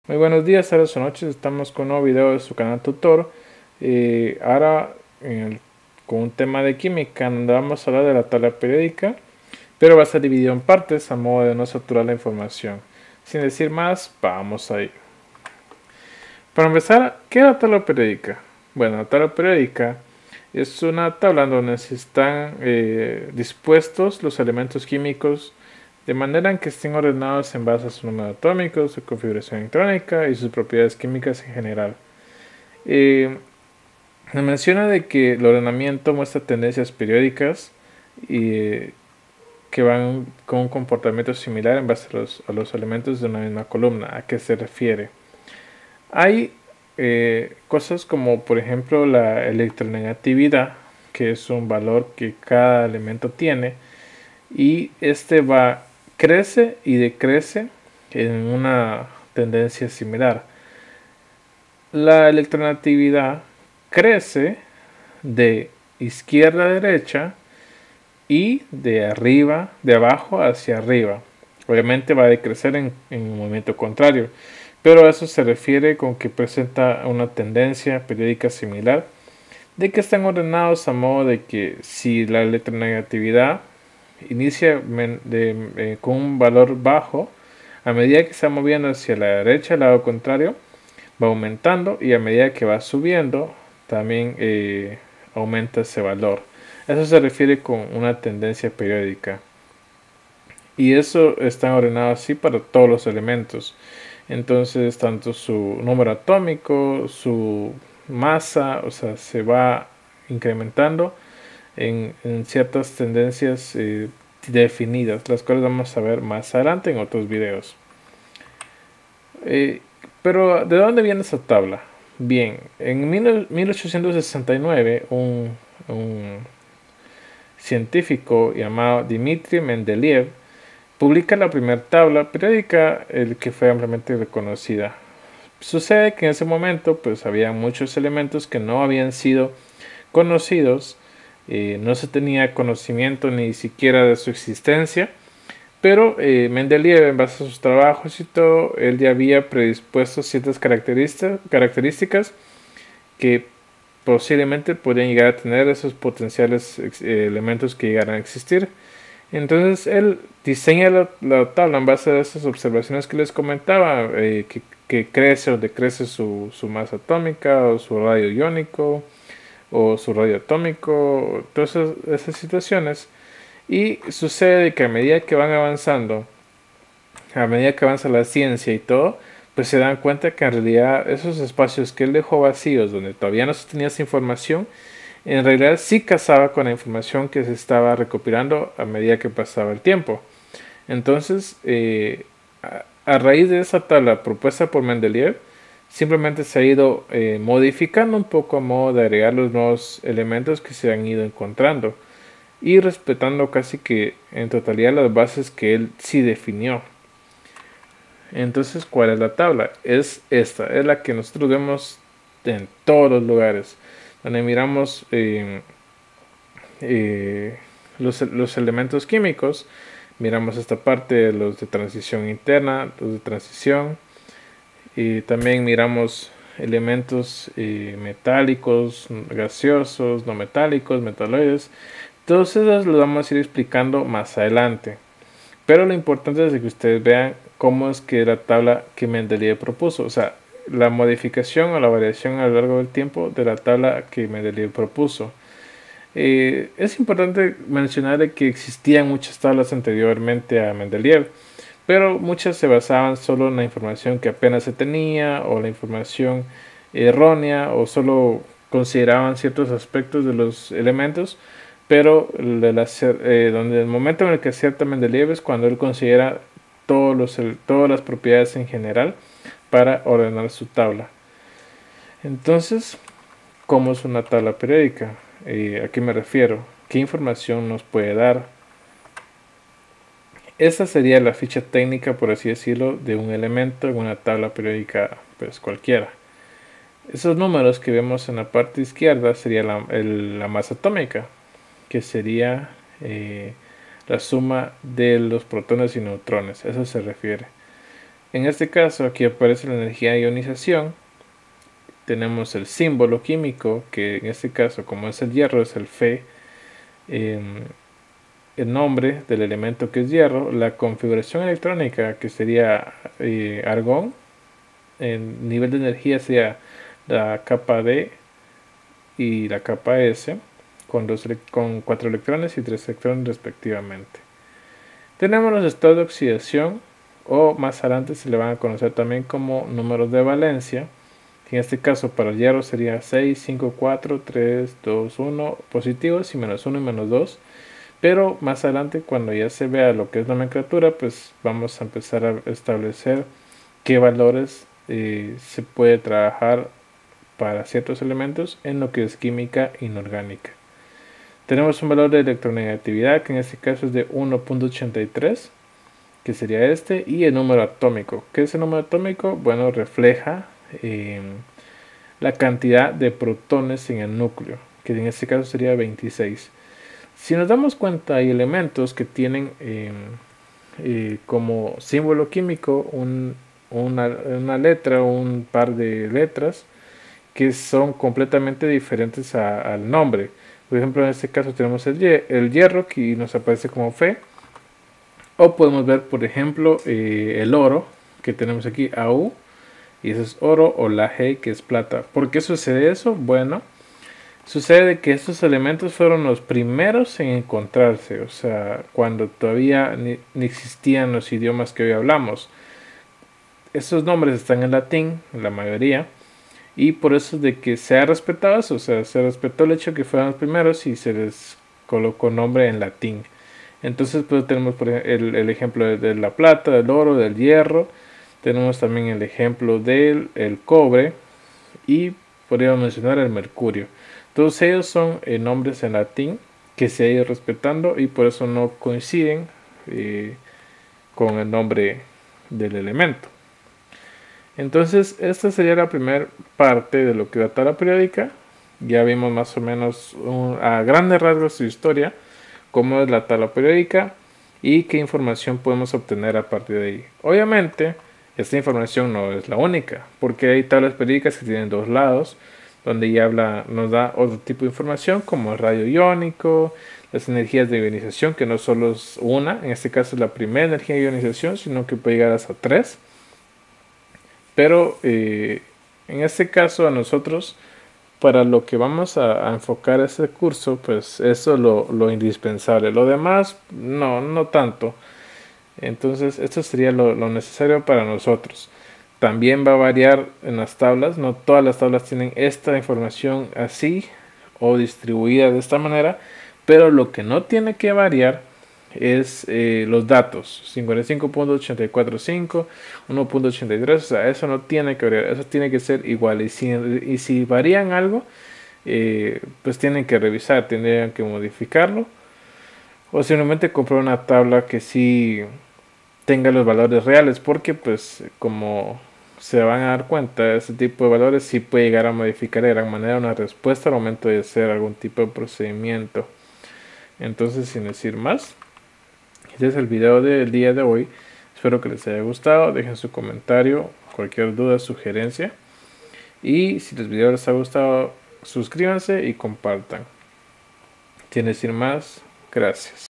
Muy buenos días, tardes o noches. Estamos con un nuevo video de su canal tutor. Ahora con un tema de química, donde vamos a hablar de la tabla periódica, pero va a ser dividido en partes a modo de no saturar la información. Sin decir más, vamos a ir. Para empezar, ¿qué es la tabla periódica? Bueno, la tabla periódica es una tabla donde se están dispuestos los elementos químicos de manera en que estén ordenados en base a su número atómico, su configuración electrónica y sus propiedades químicas en general. Me menciona de que el ordenamiento muestra tendencias periódicas y que van con un comportamiento similar en base a los elementos de una misma columna. ¿A qué se refiere? Hay cosas como por ejemplo la electronegatividad, que es un valor que cada elemento tiene, y este crece y decrece en una tendencia similar. La electronegatividad crece de izquierda a derecha y de abajo hacia arriba. Obviamente va a decrecer en un movimiento contrario, pero a eso se refiere con que presenta una tendencia periódica similar, de que están ordenados a modo de que si la electronegatividad inicia con un valor bajo, a medida que se va moviendo hacia la derecha, al lado contrario, va aumentando, y a medida que va subiendo, también aumenta ese valor. Eso se refiere con una tendencia periódica. Y eso está ordenado así para todos los elementos. Entonces, tanto su número atómico, su masa, o sea, se va incrementando en ciertas tendencias definidas, las cuales vamos a ver más adelante en otros videos. Pero, ¿de dónde viene esa tabla? Bien, en 1869, un científico llamado Dmitri Mendeleev publica la primera tabla periódica, el que fue ampliamente reconocida. Sucede que en ese momento pues había muchos elementos que no habían sido conocidos, no se tenía conocimiento ni siquiera de su existencia, pero Mendeleev, en base a sus trabajos y todo, él ya había predispuesto ciertas características que posiblemente podrían llegar a tener esos potenciales elementos que llegaran a existir. Entonces él diseña la tabla en base a esas observaciones que les comentaba, que crece o decrece su masa atómica, o su radio iónico, o su radio atómico, todas esas situaciones. Y sucede que a medida que van avanzando, a medida que avanza la ciencia y todo, pues se dan cuenta que en realidad esos espacios que él dejó vacíos, donde todavía no se tenía esa información, en realidad sí casaba con la información que se estaba recopilando a medida que pasaba el tiempo. Entonces, a raíz de esa tabla propuesta por Mendeleev, simplemente se ha ido modificando un poco a modo de agregar los nuevos elementos que se han ido encontrando y respetando casi que en totalidad las bases que él sí definió. Entonces, ¿cuál es la tabla? Es esta, es la que nosotros vemos en todos los lugares, donde miramos los elementos químicos. Miramos esta parte, los de transición interna, los de transición, y también miramos elementos metálicos, gaseosos, no metálicos, metaloides. Todos esos los vamos a ir explicando más adelante. Pero lo importante es que ustedes vean cómo es que la tabla que Mendeleev propuso, o sea, la modificación o la variación a lo largo del tiempo de la tabla que Mendeleev propuso. Es importante mencionar de que existían muchas tablas anteriormente a Mendeleev, pero muchas se basaban solo en la información que apenas se tenía, o la información errónea, o solo consideraban ciertos aspectos de los elementos, pero donde el momento en el que acierta Mendeleev es cuando él considera todas las propiedades en general para ordenar su tabla. Entonces, ¿cómo es una tabla periódica? ¿A qué me refiero? ¿Qué información nos puede dar? Esta sería la ficha técnica, por así decirlo, de un elemento en una tabla periódica pues cualquiera. Esos números que vemos en la parte izquierda sería la masa atómica, que sería la suma de los protones y neutrones. Eso se refiere. En este caso aquí aparece la energía de ionización. Tenemos el símbolo químico, que en este caso, como es el hierro, es el Fe. El nombre del elemento, que es hierro. La configuración electrónica, que sería argón. El nivel de energía sería la capa D y la capa S, con 4 electrones y 3 electrones respectivamente. Tenemos los estados de oxidación, o más adelante se le van a conocer también como números de valencia. En este caso para el hierro sería 6, 5, 4, 3, 2, 1 positivos y menos 1 y menos 2. Pero más adelante, cuando ya se vea lo que es nomenclatura, pues vamos a empezar a establecer qué valores se puede trabajar para ciertos elementos en lo que es química inorgánica. Tenemos un valor de electronegatividad, que en este caso es de 1.83, que sería este, y el número atómico. ¿Qué es el número atómico? Bueno, refleja la cantidad de protones en el núcleo, que en este caso sería 26. Si nos damos cuenta, hay elementos que tienen como símbolo químico una letra o un par de letras que son completamente diferentes al nombre. Por ejemplo, en este caso tenemos el hierro, que nos aparece como Fe. O podemos ver, por ejemplo, el oro, que tenemos aquí AU, y eso es oro, o la G, que es plata. ¿Por qué sucede eso? Bueno, sucede que estos elementos fueron los primeros en encontrarse, o sea, cuando todavía ni existían los idiomas que hoy hablamos. Estos nombres están en latín, la mayoría, y por eso es de que se ha respetado eso, o sea, se respetó el hecho de que fueran los primeros y se les colocó nombre en latín. Entonces, pues tenemos por ejemplo, el ejemplo de la plata, del oro, del hierro. Tenemos también el ejemplo del cobre y podríamos mencionar el mercurio. Todos ellos son nombres en latín que se ha ido respetando y por eso no coinciden con el nombre del elemento. Entonces, esta sería la primera parte de lo que es la tabla periódica. Ya vimos más o menos a grandes rasgos su historia, cómo es la tabla periódica y qué información podemos obtener a partir de ahí. Obviamente, esta información no es la única, porque hay tablas periódicas que tienen dos lados, donde ya nos da otro tipo de información, como el radio iónico, las energías de ionización, que no solo es una, en este caso es la primera energía de ionización, sino que puede llegar hasta 3. Pero en este caso a nosotros, para lo que vamos a enfocar ese curso, pues eso es lo indispensable. Lo demás, no tanto. Entonces, esto sería lo necesario para nosotros. También va a variar en las tablas. No todas las tablas tienen esta información así o distribuida de esta manera. Pero lo que no tiene que variar es los datos. 55.845, 1.83. O sea, eso no tiene que variar. Eso tiene que ser igual. Y si varían algo, pues tienen que revisar. Tendrían que modificarlo. O simplemente comprar una tabla que sí tenga los valores reales, porque pues como se van a dar cuenta, ese tipo de valores sí puede llegar a modificar de gran manera una respuesta al momento de hacer algún tipo de procedimiento. Entonces, sin decir más, este es el video del día de hoy. Espero que les haya gustado. Dejen su comentario, cualquier duda, sugerencia, y si los videos les ha gustado, suscríbanse y compartan. Sin decir más, gracias.